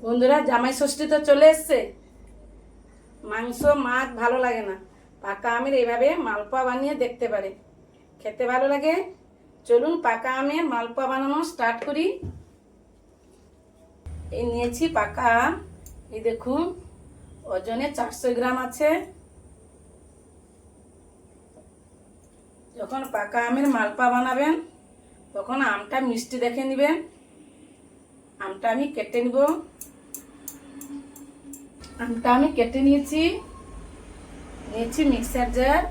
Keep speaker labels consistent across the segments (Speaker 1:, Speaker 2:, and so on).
Speaker 1: বন্ধুরা, জামাই ষষ্ঠী তো চলে এসছে। মাংস মাছ ভালো লাগে না, পাকা আমের এইভাবে মালপোয়া বানিয়ে দেখতে পারে, খেতে ভালো লাগে। চলুন পাকা আমের মালপোয়া বানানো স্টার্ট করি। এই নিয়েছি পাকা আম, এই দেখুন ওজনে 400 গ্রাম আছে। যখন পাকা আমের মালপোয়া বানাবেন তখন আমটা মিষ্টি দেখে নেবেন। আমটা আমি কেটে নিব। আমটা আমি কেটে নিয়েছি মিক্সার জার।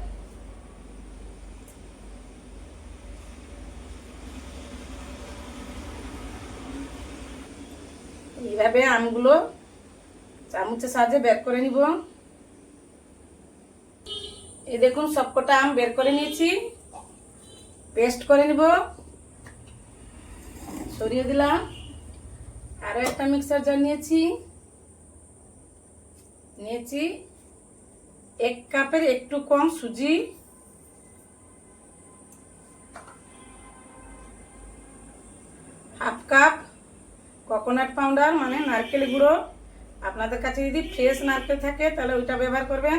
Speaker 1: এইভাবে আমগুলো চামচের সাহায্যে বের করে নিব। এই দেখুন সবকটা আম বের করে নিয়েছি, পেস্ট করে নিব। সরিয়ে দিলাম। আরো একটা মিক্সার জার নিয়েছি 1 কাপের একটু কম সুজি, হাফ কাপ কোকোনাট পাউডার মানে নারকেল গুঁড়ো। আপনাদের কাছে যদি ফ্রেশ নারকেল থাকে তাহলে ওইটা ব্যবহার করবেন।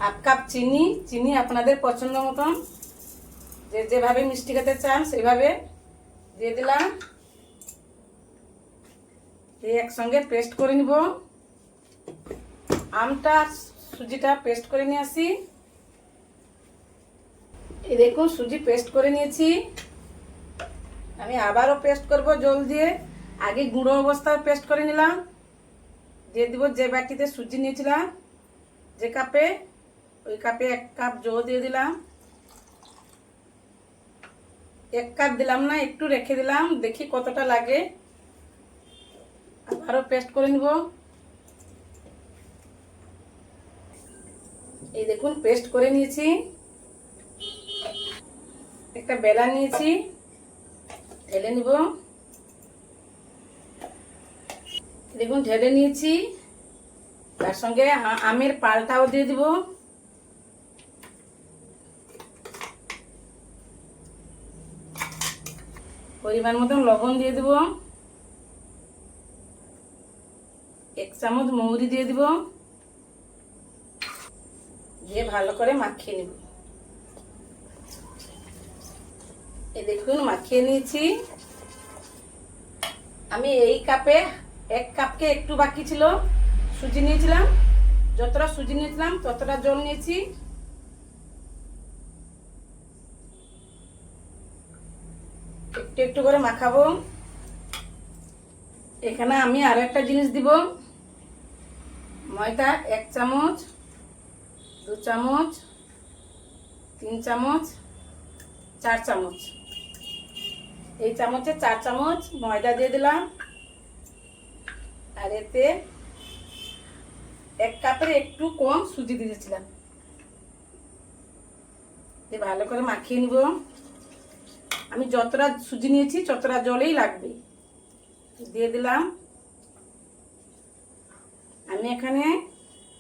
Speaker 1: হাফ কাপ চিনি আপনাদের পছন্দ মতন, যেভাবে মিষ্টি খেতে চান সেভাবে দিয়ে দিলাম। দিয়ে একসঙ্গে পেস্ট করে নিব। আমটা সুজিটা পেস্ট করে নিয়ে আসি। এই দেখুন সুজি পেস্ট করে নিয়েছি। আমি আবারও পেস্ট করব জল দিয়ে। আগে গুঁড়ো অবস্থায় পেস্ট করে নিলাম। দিয়ে দিব যে বাটিতে সুজি নিয়েছিলাম, যে কাপে, ওই কাপে 1 কাপ জল দিয়ে দিলাম। 1 কাপ দিলাম না, একটু রেখে দিলাম, দেখি কতটা লাগে। আবারও পেস্ট করে নিব। এই দেখুন পেস্ট করে নিয়েছি। একটা বেলা নিয়েছি, ঢেলে নিব। দেখুন ঢেলে নিয়েছি। তার সঙ্গে আমের পালটাও দিয়ে দিব। পরিমাণ মতন লবণ দিয়ে দিব। 1 চামচ মৌরি দিয়ে দিব। দিয়ে ভালো করে মাখিয়ে নিব। এই দেখুন মাখিয়ে নিয়েছি। আমি এই কাপে 1 কাপকে একটু বাকি ছিল সুজি নিয়েছিলাম। যতটা সুজি নিয়েছিলাম ততটা জল নিয়েছি। একটু একটু করে মাখাবো। এখানে আমি আরো একটা জিনিস দিব। ময়দা 1 চামচ, 2 চামচ, 3 চামচ, 4 চামচ। এই চামচে 4 চামচ ময়দা দিয়ে দিলাম। আর এতে 1 কাপের একটু কম সুজি দিয়েছিলাম। দিয়ে ভালো করে মাখিয়ে নিব। আমি যতটা সুজি নিয়েছি ততটা জলেই লাগবে। দিয়ে দিলাম। আমি এখানে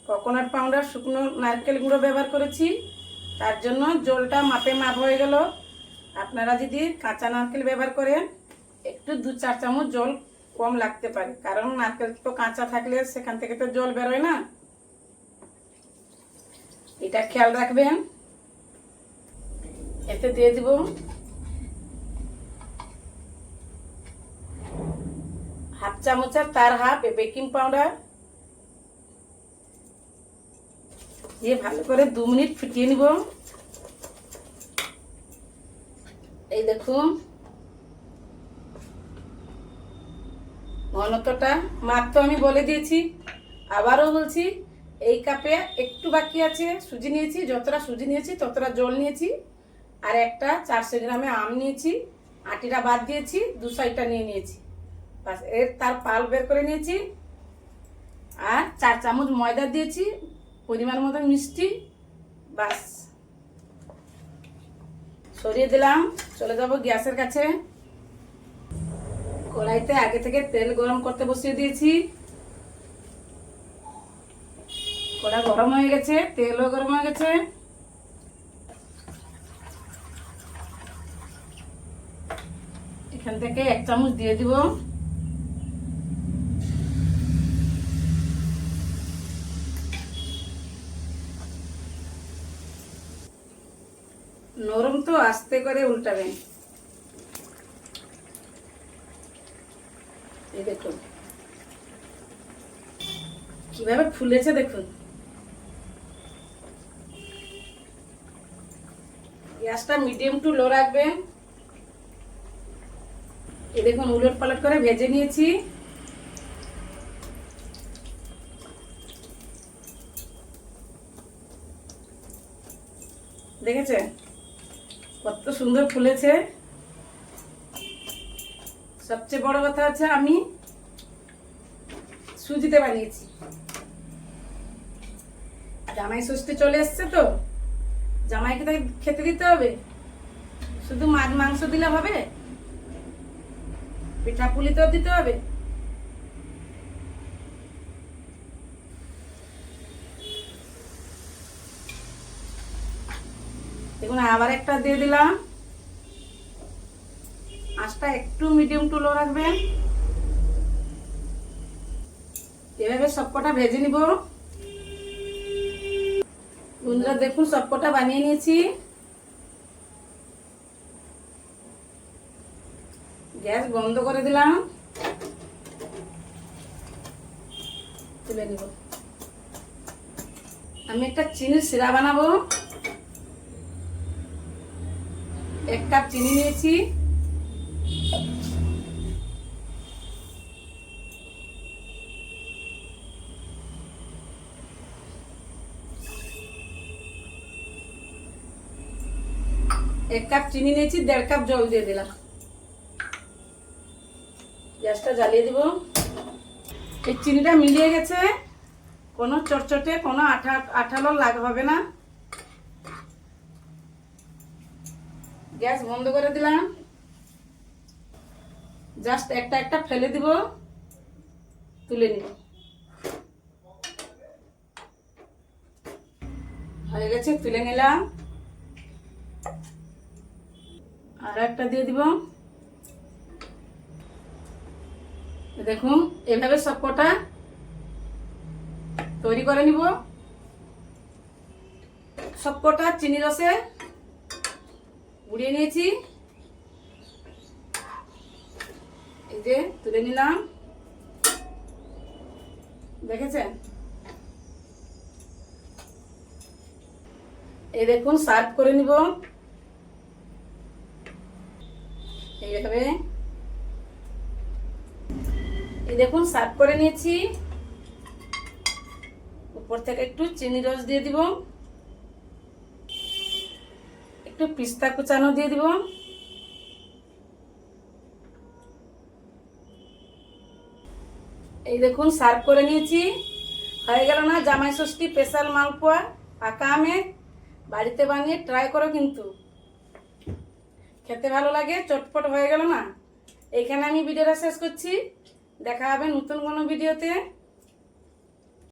Speaker 1: কোকোনাট পাউডার শুকনো নারকেল গুঁড়ো ব্যবহার করেছি, তার জন্য জলটা মাপে মাপ হয়ে গেল। আপনারা যদি কাঁচা নারকেল ব্যবহার করেন একটু 2-4 চামচ জল কম লাগতে পারে, কারণ নারকেল তো কাঁচা থাকলে সেখান থেকে তো জল বেরোয় না। এটা খেয়াল রাখবেন। এতে দিয়ে দিব হাফ চামচের তার হাফ বেকিং পাউডার। দিয়ে ভালো করে 2 মিনিট ফুটিয়ে নিব। এই দেখুন ঘনত্বটা মাপ তো আমি বলে দিয়েছি, আবারও বলছি। এই কাপে একটু বাকি আছে সুজি নিয়েছি, যতটা সুজি নিয়েছি ততটা জল নিয়েছি। আর একটা 400 গ্রামে আম নিয়েছি, আটিটা বাদ দিয়েছি, 2 সাইডটা নিয়ে নিয়েছি। বাস তার পাল বের করে নিয়েছি। আর 4 চামচ ময়দা দিয়েছি, পরিমাণ মতো মিষ্টি। বাস সরিয়ে দিলাম। চলে যাব গ্যাসের কাছে। কড়াইতে আগে থেকে তেল গরম করতে বসিয়ে দিয়েছি। কড়া গরম হয়ে গেছে, তেলও গরম হয়ে গেছে। এখান থেকে 1 চামচ দিয়ে দিব। নরম তো, আস্তে করে উল্টাবেন। এই দেখুন কিভাবে ফুলেছে, দেখুন। গ্যাসটা মিডিয়াম টু লো রাখবেন। এই দেখুন উলট পালট করে ভেজে নিয়েছি। দেখেছেন কত সুন্দর ফুলেছে। সবচেয়ে বড় কথা হচ্ছে আমি সুজিতে বানিয়েছি। জামাই ষষ্ঠী চলে এসছে তো, জামাইকে তো খেতে দিতে হবে। শুধু মাছ মাংস দিলে হবে? পিঠা পুলি তো দিতে হবে। দেখুন আবার একটা দিয়ে দিলাম। আঁচটা একটু মিডিয়াম টু লো রাখবেন। এভাবে সবকটা ভেজে নিব। বন্ধুরা দেখুন সবকটা বানিয়ে নিয়েছি। গ্যাস বন্ধ করে দিলাম। তুলে নিব। আমি একটা চিনির সিরা বানাবো। 1 কাপ চিনি নিয়েছি। এক কাপ চিনি নিয়েছি, 1.5 কাপ জল দিয়ে দিলাম। গ্যাসটা জ্বালিয়ে দিব। এই চিনিটা মিলিয়ে গেছে, কোনো চটচটে কোনো আঠালো হবে না। গ্যাস বন্ধ করে দিলাম। জাস্ট একটা একটা ফেলে দিব, তুলে নিব। হয়ে গেছে, তুলে নিলাম। আর একটা দিয়ে দিব। দেখুন এভাবে সবকটা তৈরি করে নিব। সবকটা চিনি রসে গুঁড়িয়ে নিয়েছি। এই যে তুলে নিলাম। দেখেছেন? এই দেখুন সার্ভ করে নিব এইভাবে। এই দেখুন সার্ভ করে নিয়েছি। উপর থেকে একটু চিনি রস দিয়ে দিব, একটু পিস্তা কুচানো দিয়ে দিব। এই দেখুন সার্ভ করে নিয়েছি। হয়ে গেল না জামাই ষষ্ঠী স্পেশাল মালপোয়া পাকা আমে। বাড়িতে বানিয়ে ট্রাই করো, কিন্তু খেতে ভালো লাগে, চটপট হয়ে গেল না। এইখানে আমি ভিডিওটা শেষ করছি। দেখা হবে নতুন কোনো ভিডিওতে।